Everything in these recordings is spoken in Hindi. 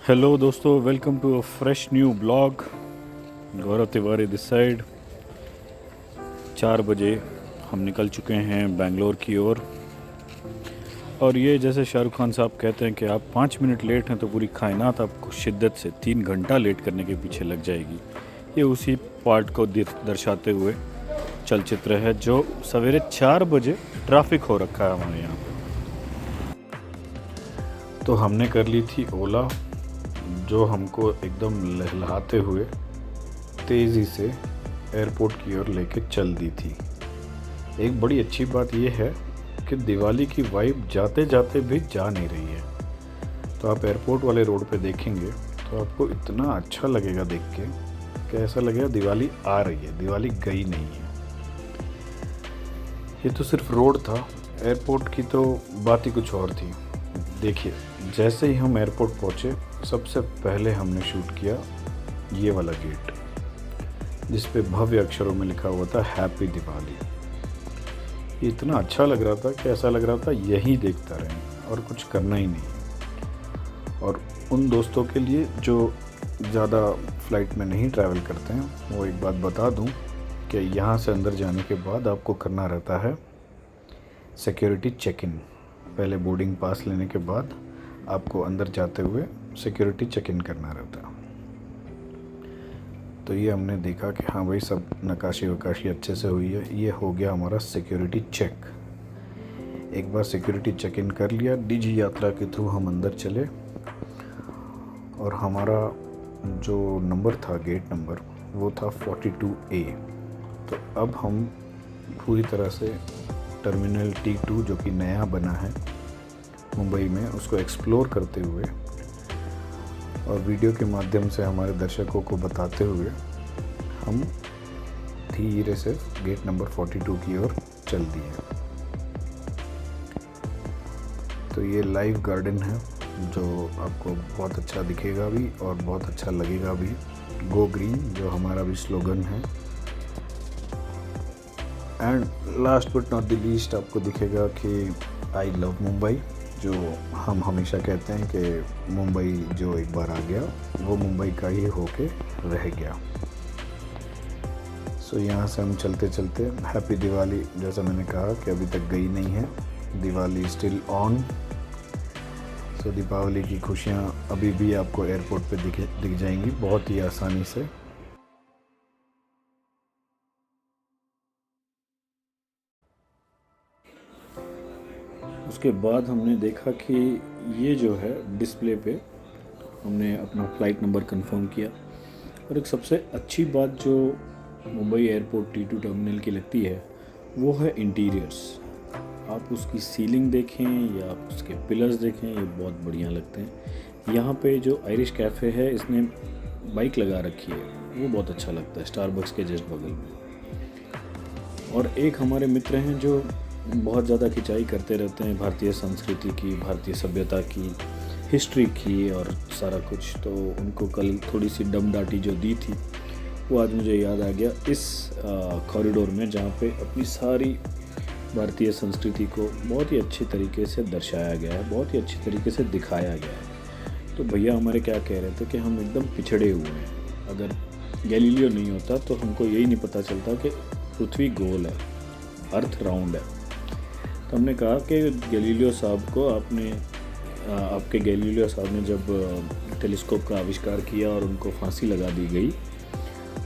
हेलो दोस्तों, welcome to a fresh new blog. Gaurav Tiwari this side. 4 बजे हम निकल चुके हैं बेंगलोर की ओर। और ये जैसे शाहरुख खान साहब कहते हैं कि आप 5 मिनट लेट हैं तो पूरी कायनात आपको शिद्दत से 3 घंटा लेट करने के पीछे लग जाएगी। ये उसी पार्ट को दर्शाते हुए चलचित्र है जो सवेरे 4 बजे ट्रैफिक हो रखा है हमारे यहाँ पे। तो हमने कर ली थी ओला, जो हमको एकदम लहलहाते हुए तेज़ी से एयरपोर्ट की ओर लेके चल दी थी। एक बड़ी अच्छी बात यह है कि दिवाली की वाइब जाते जाते भी जा नहीं रही है। तो आप एयरपोर्ट वाले रोड पे देखेंगे तो आपको इतना अच्छा लगेगा देख के कि ऐसा लगेगा दिवाली आ रही है, दिवाली गई नहीं है। ये तो सिर्फ रोड था, एयरपोर्ट की तो बात ही कुछ और थी। देखिए, जैसे ही हम एयरपोर्ट पहुँचे सबसे पहले हमने शूट किया ये वाला गेट, जिस पे भव्य अक्षरों में लिखा हुआ था हैप्पी दिवाली। ये इतना अच्छा लग रहा था कि ऐसा लग रहा था यही देखता रहें और कुछ करना ही नहीं। और उन दोस्तों के लिए जो ज़्यादा फ्लाइट में नहीं ट्रैवल करते हैं, वो एक बात बता दूं कि यहाँ से अंदर जाने के बाद आपको करना रहता है सिक्योरिटी चेक इन। पहले बोर्डिंग पास लेने के बाद आपको अंदर जाते हुए सिक्योरिटी चेक इन करना रहता है। तो ये हमने देखा कि हाँ भाई, सब नक्काशी वकाशी अच्छे से हुई है। ये हो गया हमारा सिक्योरिटी चेक। एक बार सिक्योरिटी चेक इन कर लिया, डिजी यात्रा के थ्रू हम अंदर चले और हमारा जो नंबर था, गेट नंबर, वो था 42A। तो अब हम पूरी तरह से टर्मिनल T2 जो कि नया बना है मुंबई में, उसको एक्सप्लोर करते हुए और वीडियो के माध्यम से हमारे दर्शकों को बताते हुए हम धीरे से गेट नंबर 42 की ओर चल दिए। तो ये लाइव गार्डन है जो आपको बहुत अच्छा दिखेगा भी और बहुत अच्छा लगेगा भी। गो ग्रीन जो हमारा भी स्लोगन है। And last but not the least आपको दिखेगा कि आई लव मुंबई, जो हम हमेशा कहते हैं कि मुंबई जो एक बार आ गया वो मुंबई का ही होके रह गया। सो यहाँ से हम चलते चलते हैप्पी दिवाली, जैसा मैंने कहा कि अभी तक गई नहीं है, दिवाली स्टिल ऑन। सो दीपावली की खुशियाँ अभी भी आपको एयरपोर्ट पे दिख जाएंगी बहुत ही आसानी से। उसके बाद हमने देखा कि ये जो है डिस्प्ले पे हमने अपना फ़्लाइट नंबर कंफर्म किया। और एक सबसे अच्छी बात जो मुंबई एयरपोर्ट T2 टर्मिनल की लगती है वो है इंटीरियर्स। आप उसकी सीलिंग देखें या आप उसके पिलर्स देखें, ये बहुत बढ़िया लगते हैं। यहाँ पे जो आयरिश कैफ़े है, इसने बाइक लगा रखी है, वो बहुत अच्छा लगता है, स्टारबक्स के जस्ट बगल में। और एक हमारे मित्र हैं जो बहुत ज़्यादा खिंचाई करते रहते हैं भारतीय संस्कृति की, भारतीय सभ्यता की, हिस्ट्री की और सारा कुछ। तो उनको कल थोड़ी सी दम डांटी जो दी थी वो आज मुझे याद आ गया इस कॉरिडोर में, जहाँ पे अपनी सारी भारतीय संस्कृति को बहुत ही अच्छे तरीके से दर्शाया गया है, बहुत ही अच्छी तरीके से दिखाया गया है। तो भैया हमारे क्या कह रहे थे कि हम एकदम पिछड़े हुए हैं। अगर गैलीलियो नहीं होता तो हमको यही नहीं पता चलता कि पृथ्वी गोल है, अर्थ राउंड है। तो हमने कहा कि गैलीलियो साहब को आपके गैलीलियो साहब ने जब टेलीस्कोप का आविष्कार किया और उनको फांसी लगा दी गई,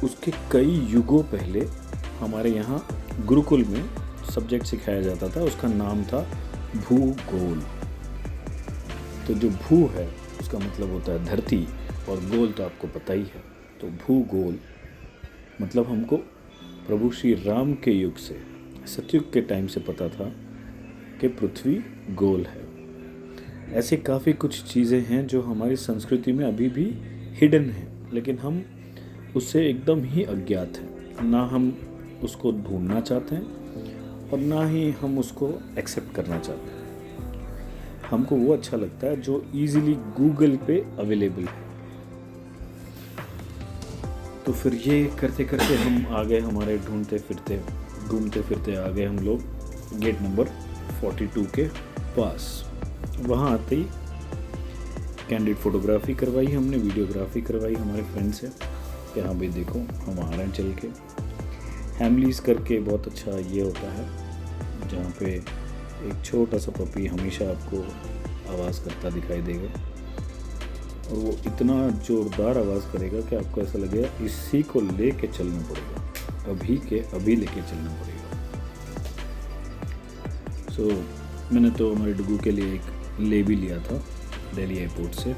उसके कई युगों पहले हमारे यहाँ गुरुकुल में सब्जेक्ट सिखाया जाता था, उसका नाम था भूगोल। तो जो भू है उसका मतलब होता है धरती और गोल तो आपको पता ही है। तो भूगोल मतलब हमको प्रभु श्री राम के युग से, सतयुग के टाइम से पता था कि पृथ्वी गोल है। ऐसे काफ़ी कुछ चीज़ें हैं जो हमारी संस्कृति में अभी भी हिडन हैं, लेकिन हम उससे एकदम ही अज्ञात हैं। ना हम उसको ढूंढना चाहते हैं और ना ही हम उसको एक्सेप्ट करना चाहते हैं। हमको वो अच्छा लगता है जो इजीली गूगल पे अवेलेबल है। तो फिर ये करते करते हम आ गए, हमारे घूमते फिरते आ गए हम लोग गेट नंबर 42 के पास। वहाँ आते ही कैंडिड फोटोग्राफी करवाई हमने, वीडियोग्राफी करवाई हमारे फ्रेंड से कि हाँ भाई देखो हम आ रहे हैं चल के। हैमलीज करके बहुत अच्छा ये होता है जहाँ पे एक छोटा सा पपी हमेशा आपको आवाज़ करता दिखाई देगा, और वो इतना ज़ोरदार आवाज़ करेगा कि आपको ऐसा लगेगा इसी को लेके चलना पड़ेगा, अभी के अभी लेके चलना पड़ेगा। सो मैंने तो हमारे डुगू के लिए एक ले भी लिया था दिल्ली एयरपोर्ट से,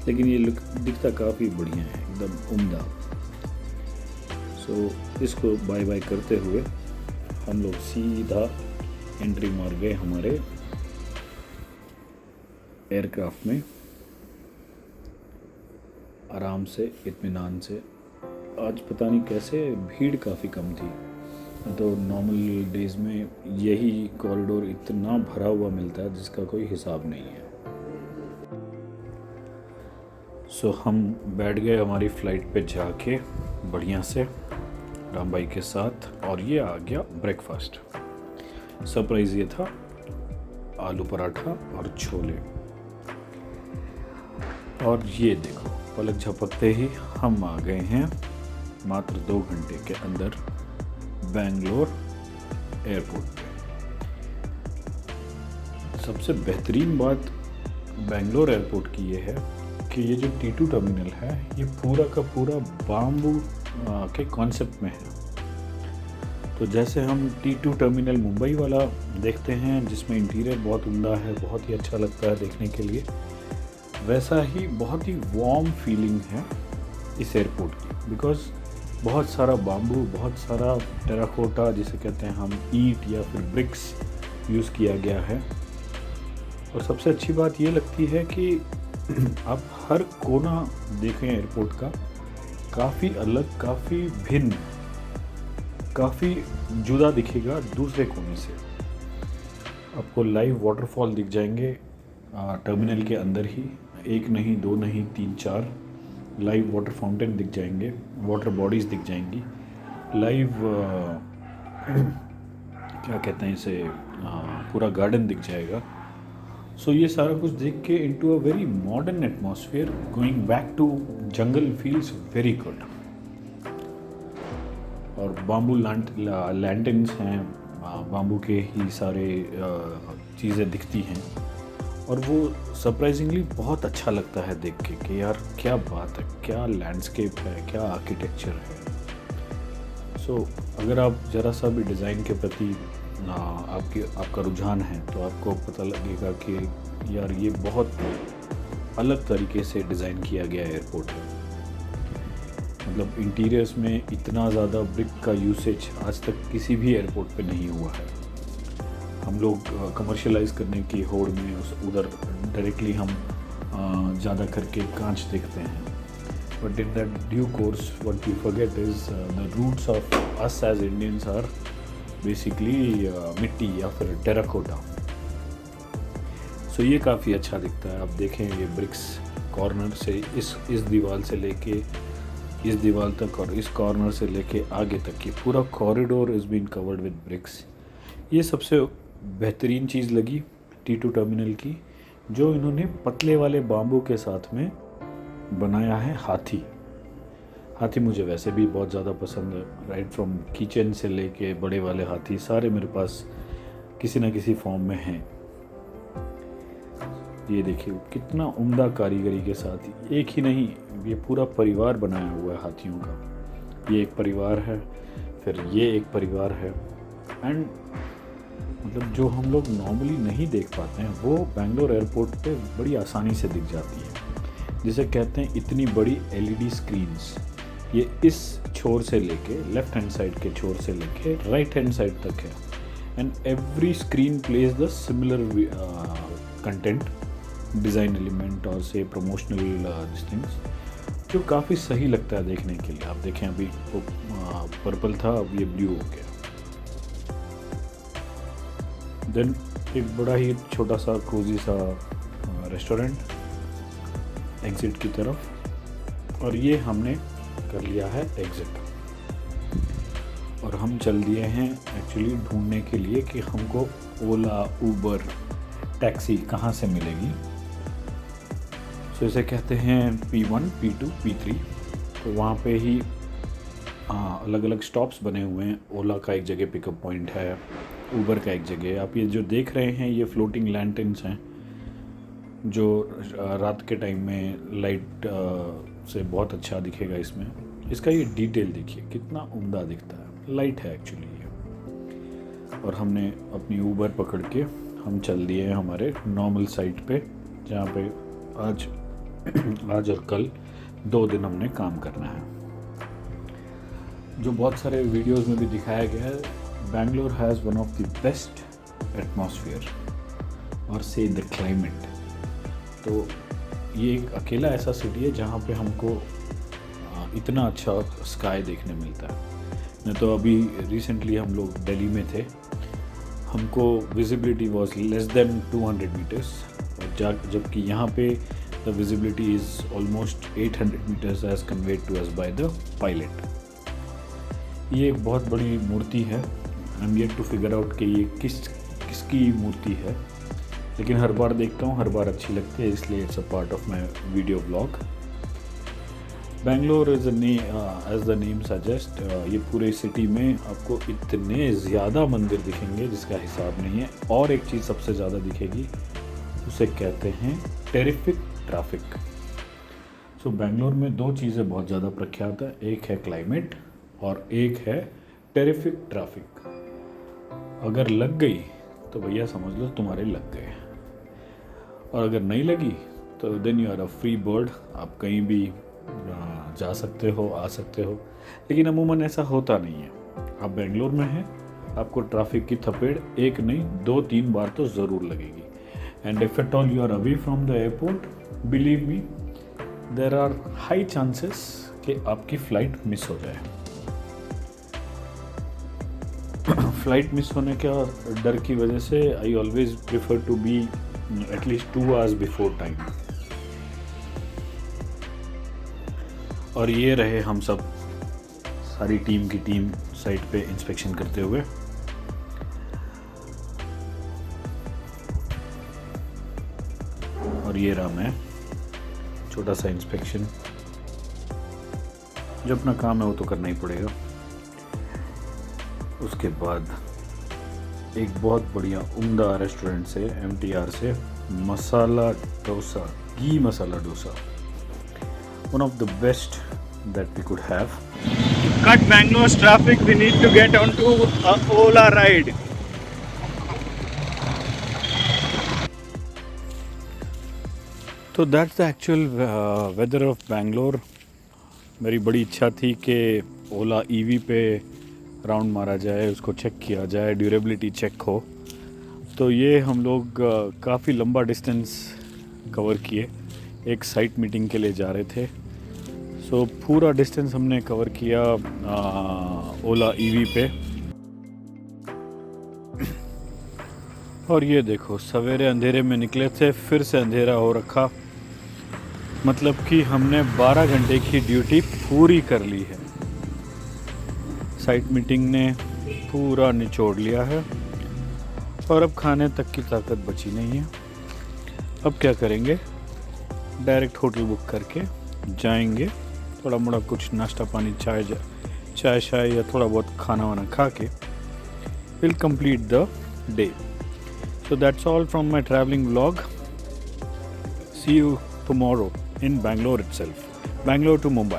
लेकिन ये लुक दिखता काफ़ी बढ़िया है, एकदम उम्दा। सो इसको बाय बाय करते हुए हम लोग सीधा एंट्री मार गए हमारे एयरक्राफ्ट में, आराम से इत्मीनान से। आज पता नहीं कैसे भीड़ काफ़ी कम थी, तो नॉर्मल डेज़ में यही कॉरिडोर इतना भरा हुआ मिलता है जिसका कोई हिसाब नहीं है। सो हम बैठ गए हमारी फ़्लाइट पे जाके बढ़िया से राम भाई के साथ, और ये आ गया ब्रेकफास्ट। सरप्राइज़ ये था आलू पराठा और छोले, और ये देखो पलक झपकते ही हम आ गए हैं मात्र 2 घंटे के अंदर बेंगलोर एयरपोर्ट पे। सबसे बेहतरीन बात बेंगलोर एयरपोर्ट की ये है कि ये जो T2 टर्मिनल है ये पूरा का पूरा बाम्बू के कॉन्सेप्ट में है। तो जैसे हम T2 टर्मिनल मुंबई वाला देखते हैं जिसमें इंटीरियर बहुत उम्दा है, बहुत ही अच्छा लगता है देखने के लिए, वैसा ही बहुत ही वार्म फीलिंग है इस एयरपोर्ट की, बिकॉज़ बहुत सारा बाम्बू, बहुत सारा टेराकोटा जिसे कहते हैं हम, ईंट या फिर ब्रिक्स यूज़ किया गया है। और सबसे अच्छी बात ये लगती है कि आप हर कोना देखें एयरपोर्ट का काफ़ी अलग, काफ़ी भिन्न, काफ़ी जुदा दिखेगा दूसरे कोने से। आपको लाइव वाटरफॉल दिख जाएंगे टर्मिनल के अंदर ही, एक नहीं, 2 नहीं, 3, 4 लाइव वाटर फाउंटेन दिख जाएंगे, वाटर बॉडीज़ दिख जाएंगी, लाइव क्या कहते हैं इसे, पूरा गार्डन दिख जाएगा। सो ये सारा कुछ देख के into a very modern atmosphere, going back to jungle feels very good. और बाम्बू लैंटर्न्स हैं, बाम्बू के ही सारे चीज़ें दिखती हैं, और वो सरप्राइजिंगली बहुत अच्छा लगता है देख के कि यार क्या बात है, क्या लैंडस्केप है, क्या आर्किटेक्चर है। सो अगर आप ज़रा सा भी डिज़ाइन के प्रति आपका रुझान है तो आपको पता लगेगा कि यार ये बहुत अलग तरीके से डिज़ाइन किया गया एयरपोर्ट है। मतलब इंटीरियर्स में इतना ज़्यादा ब्रिक का यूसेज आज तक किसी भी एयरपोर्ट पे नहीं हुआ है। हम लोग कमर्शियलाइज़ करने की होड़ में उधर डायरेक्टली हम ज़्यादा करके कांच देखते हैं, but in that due course what we forget is the roots of us as Indians are basically मिट्टी या फिर टेराकोटा। सो ये काफ़ी अच्छा दिखता है। आप देखें ये ब्रिक्स कॉर्नर से इस दीवार से लेके इस दीवार तक, और इस कॉर्नर से लेके आगे तक की पूरा corridor is been covered with bricks. ये सबसे बेहतरीन चीज़ लगी T2 टर्मिनल की, जो इन्होंने पतले वाले बाम्बू के साथ में बनाया है हाथी। हाथी मुझे वैसे भी बहुत ज़्यादा पसंद है, राइट फ्रॉम किचन से लेके बड़े वाले हाथी सारे मेरे पास किसी न किसी फॉर्म में हैं। ये देखिए कितना उम्दा कारीगरी के साथ, एक ही नहीं ये पूरा परिवार बनाया हुआ है हाथियों का। ये एक परिवार है, फिर ये एक परिवार है, एंड मतलब जो हम लोग नॉर्मली नहीं देख पाते हैं वो बेंगलोर एयरपोर्ट पे बड़ी आसानी से दिख जाती है। जिसे कहते हैं इतनी बड़ी LED स्क्रीन्स, ये इस छोर से लेके लेफ्ट हैंड साइड के छोर से लेके राइट हैंड साइड तक है, and every screen plays the similar content, design element और से प्रमोशनल थिंग्स, जो काफ़ी सही लगता है देखने के लिए। आप देखें अभी वो पर्पल था, अब ये ब्लू हो गया। देन एक बड़ा ही छोटा सा कोजी सा रेस्टोरेंट एग्ज़िट की तरफ, और ये हमने कर लिया है एग्ज़िट, और हम चल दिए हैं एक्चुअली ढूंढने के लिए कि हमको ओला, उबर, टैक्सी कहाँ से मिलेगी। सो इसे कहते हैं P1, P2, P3। तो वहाँ पे ही अलग अलग स्टॉप्स बने हुए हैं। ओला का एक जगह पिकअप पॉइंट है, ऊबर का एक जगह। आप ये जो देख रहे हैं ये फ्लोटिंग लैंटर्न्स हैं जो रात के टाइम में लाइट से बहुत अच्छा दिखेगा। इसमें इसका ये डिटेल देखिए कितना उम्दा दिखता है। लाइट है एक्चुअली ये। और हमने अपनी ऊबर पकड़ के हम चल दिए हैं हमारे नॉर्मल साइट पे, जहाँ पे आज और कल 2 दिन हमने काम करना है। जो बहुत सारे वीडियोस में भी दिखाया गया है, Bangalore has one of the best atmosphere और से द क्लाइमेट। तो ये एक अकेला ऐसा सिटी है जहाँ पे हमको इतना अच्छा स्काई देखने मिलता है। नहीं तो अभी रिसेंटली हम लोग दिल्ली में थे, हमको visibility was less than 200 metres, और जबकि यहाँ पे the visibility is almost 800 metres as conveyed to us by the pilot. ये एक बहुत बड़ी मूर्ति है। I am yet to figure out कि ये किसकी मूर्ति है, लेकिन हर बार देखता हूँ, हर बार अच्छी लगती है, इसलिए it's a part of my video blog. Bangalore is as the name suggest, ये पूरे सिटी में आपको इतने ज़्यादा मंदिर दिखेंगे जिसका हिसाब नहीं है। और एक चीज़ सबसे ज़्यादा दिखेगी, उसे कहते हैं टेरिफिक ट्रैफिक। सो बेंगलोर में 2 चीज़ें बहुत ज़्यादा प्रख्यात है, एक है क्लाइमेट और एक है टेरिफिक ट्रैफिक। अगर लग गई तो भैया समझ लो तुम्हारे लग गए, और अगर नहीं लगी तो then you are a free bird. आप कहीं भी जा सकते हो, आ सकते हो, लेकिन अमूमन ऐसा होता नहीं है। आप बेंगलोर में हैं, आपको ट्रैफिक की थपेड़ 1 नहीं 2-3 बार तो ज़रूर लगेगी। And if at all you are away from the airport, believe me there are high chances कि आपकी फ़्लाइट मिस हो जाए। फ़्लाइट मिस होने का डर की वजह से I always prefer to be at least 2 hours before time. और ये रहे हम सब सारी टीम की टीम साइट पे इंस्पेक्शन करते हुए। और ये रहा मैं, छोटा सा इंस्पेक्शन। जो अपना काम है वो तो करना ही पड़ेगा। उसके बाद एक बहुत बढ़िया उम्दा रेस्टोरेंट से, MTR से मसाला डोसा, घी masala dosa, one of the best that we could have. To cut Bangalore's traffic, we need to get onto a Ola ride. So that's the actual weather of Bangalore. मेरी बड़ी इच्छा थी कि ओला EV पे राउंड मारा जाए, उसको चेक किया जाए, ड्यूरेबिलिटी चेक हो। तो ये हम लोग काफ़ी लंबा डिस्टेंस कवर किए, एक साइट मीटिंग के लिए जा रहे थे। सो पूरा डिस्टेंस हमने कवर किया ओला EV पे। और ये देखो, सवेरे अंधेरे में निकले थे, फिर से अंधेरा हो रखा। मतलब कि हमने 12 घंटे की ड्यूटी पूरी कर ली है। साइट मीटिंग ने पूरा निचोड़ लिया है और अब खाने तक की ताकत बची नहीं है। अब क्या करेंगे, डायरेक्ट होटल बुक करके जाएंगे, थोड़ा मोड़ा कुछ नाश्ता पानी, चाय या थोड़ा बहुत खाना वाना खा के will complete the day. So that's all from my travelling vlog. See you tomorrow in Bangalore itself, Bangalore to Mumbai.